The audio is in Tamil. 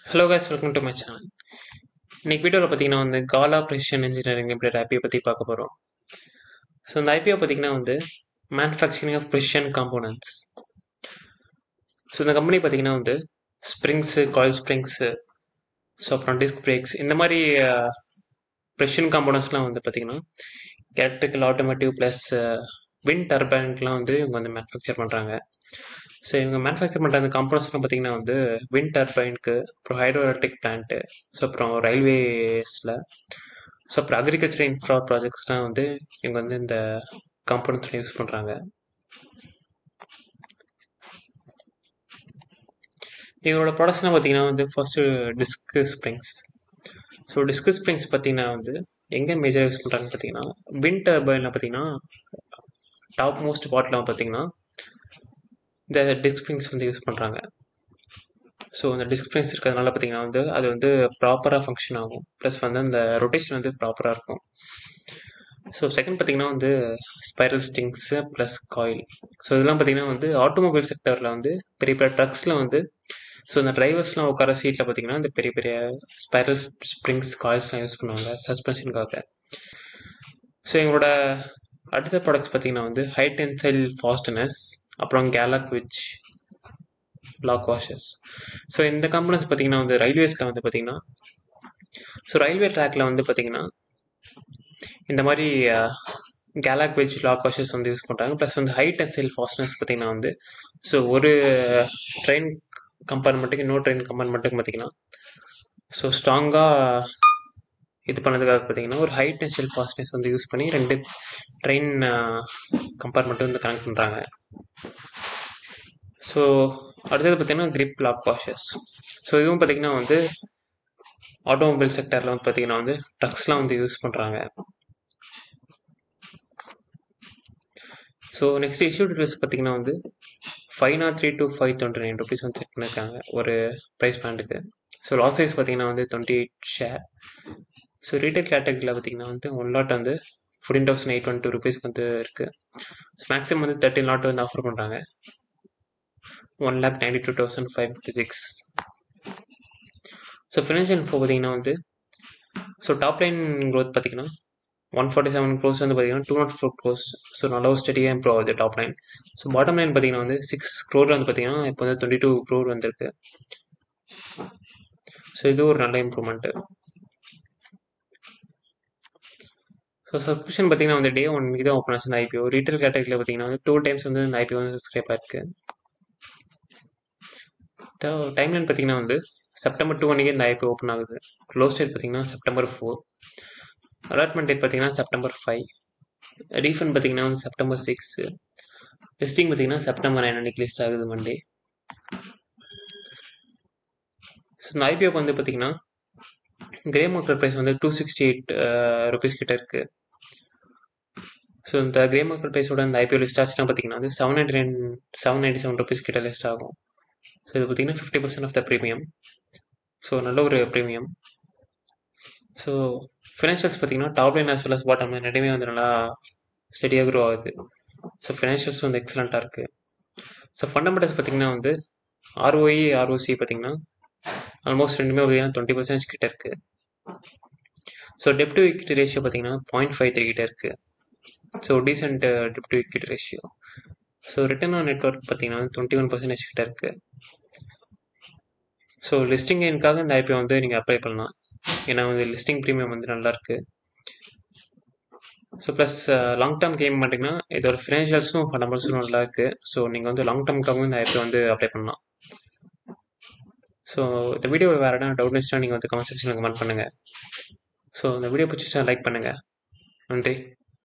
Hello guys, welcome to my channel. இன்னைக்கு வீடியோவில் பார்த்தீங்கன்னா Kala precision engineering limited IPO பற்றி பார்க்க போகிறோம். ஸோ இந்த ஐபிஓ பார்த்தீங்கன்னா manufacturing of precision components. So இந்த கம்பெனி பார்த்தீங்கன்னா ஸ்ப்ரிங்ஸு, காயில் ஸ்ப்ரிங்ஸு, ஸோ அப்புறம் டிஸ்க் பிரேக்ஸ், இந்த மாதிரி ப்ரிசிஷன் காம்போனன்ட்ஸ்லாம் பார்த்தீங்கன்னா எலக்ட்ரிக்கல், ஆட்டோமேட்டிவ் ப்ளஸ் விண்ட் டர்பைன்லாம் இவங்க மேனுஃபேக்சர் பண்ணுறாங்க. ஸோ இவங்க மேனுஃபேக்சர் பண்ணுற அந்த காம்போனன்ட்ஸ்லாம் பார்த்தீங்கன்னா விண்ட் டர்பைனுக்கு, அப்புறம் ஹைட்ரோ எலக்ட்ரிக் பிளான்ட்டு, ஸோ அப்புறம் ரயில்வேஸில், ஸோ அப்புறம் அக்ரிகல்ச்சர் இன்ஃப்ரா ப்ராஜெக்ட்ஸ்லாம் இவங்க இந்த காம்போனன்ட்ஸ்லாம் யூஸ் பண்ணுறாங்க. இவங்களோட ப்ராடக்ட்ஸ்லாம் பார்த்தீங்கன்னா first disk springs. So disk springs பார்த்தீங்கன்னா எங்கே மேஜர் யூஸ் பண்ணுறாங்கன்னு பார்த்தீங்கன்னா விண்ட் டர்பைனில் பார்த்தீங்கன்னா டாப் மோஸ்ட் பாட்டில் பார்த்தீங்கன்னா இந்த டிஸ்க் ஸ்ப்ரிங்ஸ் யூஸ் பண்ணுறாங்க. ஸோ அந்த டிஸ்க் ஸ்ப்ரிங்ஸ் இருக்கிறதுனால பார்த்தீங்கன்னா அது ப்ராப்பராக ஃபங்க்ஷன் ஆகும். ப்ளஸ் அந்த ரொட்டேஷன் ப்ராப்பராக இருக்கும். ஸோ செகண்ட் பார்த்தீங்கன்னா spiral strings plus coil. So இதெல்லாம் பார்த்தீங்கன்னா ஆட்டோமொபைல் செக்டரில் பெரிய பெரிய ட்ரக்ஸில் ஸோ இந்த டிரைவர்ஸ்லாம் உட்கார சீட்டில் பார்த்தீங்கன்னா இந்த பெரிய பெரிய ஸ்பைரல் ஸ்ப்ரிங்ஸ், காயில்ஸ்லாம் யூஸ் பண்ணுவாங்க சஸ்பென்ஷனுக்காக. ஸோ எங்களோட அடுத்த ப்ராடக்ட்ஸ் பார்த்தீங்கன்னா ஹை டென்சைல் ஃபாஸ்டனர்ஸ், அப்புறம் கேலக் விச் லாக் வாஷர்ஸ். ஸோ இந்த கம்பெனிஸ் பார்த்தீங்கன்னா ரயில்வேஸில் பார்த்தீங்கன்னா ஸோ ரயில்வே ட்ராக்ல பார்த்தீங்கன்னா இந்த மாதிரி கேலாக் வெஜ் லாக் வாஷர்ஸ் யூஸ் பண்ணுறாங்க. ப்ளஸ் ஹை டென்சைல் ஃபாஸ்ட்னஸ் பார்த்தீங்கன்னா ஸோ ஒரு ட்ரெயின் கம்பார்ட்மெண்ட்டுக்கு இன்னொரு ட்ரெயின் கம்பார்ட்மெண்ட்டுக்கு பார்த்தீங்கன்னா ஸோ ஸ்ட்ராங்காக இது பண்ணதுக்காக பார்த்தீங்கன்னா ஒரு ஹை டென்சைல் ஃபாஸ்ட்னஸ் யூஸ் பண்ணி ரெண்டு ட்ரெயின் கம்பார்ட்மெண்ட்டு கனெக்ட் பண்ணுறாங்க. ஸோ அடுத்தது பார்த்தீங்கன்னா கிரிப் லாக் வாஷர்ஸ். ஸோ இதுவும் பார்த்தீங்கன்னா ஆட்டோமொபைல் செக்டரில் பார்த்தீங்கன்னா ட்ரக்ஸ்லாம் யூஸ் பண்ணுறாங்க. ஸோ நெக்ஸ்ட் இஷ்யூ டீட்டெயில்ஸ் பார்த்தீங்கன்னா 503 to 529 ருபீஸ் செட் பண்ணியிருக்காங்க ஒரு ப்ரைஸ் பேண்டுக்கு. ஸோ லாட் சைஸ் பார்த்தீங்கன்னா 28 ஷேர். ஸோ ரீட்டைல் கேட்டகரியில் பார்த்தீங்கன்னா 1 லாட் 14,812 ருபீஸ்க்கு இருக்குது. ஸோ மேக்ஸிமம் 13 லாட் ஆஃபர் பண்ணுறாங்க. 1,92,556. ஸோ ஃபினான்ஷியல் இன்ஃபோ பார்த்தீங்கன்னா ஸோ டாப் லைன் க்ரோத் பார்த்தீங்கன்னா 147 crores பார்த்தீங்கன்னா 204 crores. ஸோ நல்லா ஸ்டடியாக இம்ப்ரூவ் ஆகுது top line. So bottom line பார்த்தீங்கன்னா 6 crore பார்த்தீங்கன்னா இப்போ 22 crore வந்திருக்கு. ஸோ இது ஒரு நல்ல இம்ப்ரூவ்மெண்ட்டு. ஸோ சப்ஸ்கிரிப்ஷன் பார்த்தீங்கன்னா டே 1 தான் ஓப்பன் ஆச்சு இந்த ஐபிஓ. ரீட்டைல் கேட்டகரியில் பார்த்தீங்கன்னா 2 times இந்த ஐபிஓ சப்ஸ்கிரைப் ஆயிருக்கு. டைம் லைன் பார்த்தீங்கன்னா செப்டம்பர் 2 அன்றைக்கி இந்த ஐபிஓ ஓப்பன் ஆகுது. க்ளோஸ் டேட் பார்த்தீங்கன்னா செப்டம்பர் 4. அலாட்மெண்ட் டேட் பார்த்தீங்கன்னா செப்டம்பர் 5. ரீஃபண்ட் பார்த்தீங்கன்னா செப்டம்பர் 6. லிஸ்டிங் பார்த்தீங்கன்னா செப்டம்பர் 9 அன்றைக்கி லிஸ்ட் ஆகுது மண்டே. ஸோ இந்த ஐபிஓக்கு பார்த்தீங்கன்னா கிரே மார்க்கெட் ப்ரைஸ் 268 ருபீஸ் கிட்ட இருக்குது. ஸோ இந்த கிரே மார்க்கெட் ப்ரைஸோட இந்த ஐபிஓ லிஸ்ட் ஆச்சுன்னா பார்த்தீங்கன்னா 797 ருபீஸ் கிட்ட லிஸ்ட் ஆகும். ஸோ இது பார்த்தீங்கன்னா 50% ஆஃப் த ப்ரீமியம். ஸோ நல்ல ஒரு ப்ரீமியம். ஸோ ஃபினான்ஷியல்ஸ் பார்த்தீங்கன்னா top line as well as bottom line ரெண்டுமே நல்லா ஸ்டெடியாக க்ரோ ஆகுது. ஸோ ஃபினான்ஷியல்ஸ் எக்ஸலண்ட்டாக இருக்குது. ஸோ ஃபண்டமெண்டல்ஸ் பார்த்தீங்கன்னா ஆர்ஓஇ, ஆர்ஓசி பார்த்தீங்கன்னா ஆல்மோஸ்ட் ரெண்டுமே பார்த்தீங்கன்னா 20% கிட்ட இருக்குது. ஸோ டெப்ட் டு ஈக்விட்டி ரேஷியோ பார்த்தீங்கன்னா 0.53 கிட்ட இருக்குது. ஸோ டீசென்ட் டெப்ட் to equity ratio. So return on network பார்த்தீங்கன்னா 21% கிட்ட இருக்குது. ஸோ லிஸ்டிங் கெயினுக்காக இந்த ஐபிஓ நீங்கள் அப்ளை பண்ணலாம். ஏன்னா லிஸ்டிங் ப்ரீமியம் நல்லா இருக்குது. So plus long term game மாட்டிங்கன்னா இதோட ஃபினான்ஷியல்ஸும் ஃபண்டமெண்டல்ஸும் நல்லா இருக்குது. ஸோ நீங்கள் லாங் டேர்முக்காகவும் இந்த ஐபிஓ அப்ளை பண்ணலாம். ஸோ இந்த வீடியோ வேறு எதாவது டவுட் இருந்துச்சுன்னா நீங்கள் கமெண்ட் செக்ஷனில் கமெண்ட் பண்ணுங்கள். ஸோ இந்த வீடியோ பிடிச்சிச்சா லைக் பண்ணுங்கள். நன்றி.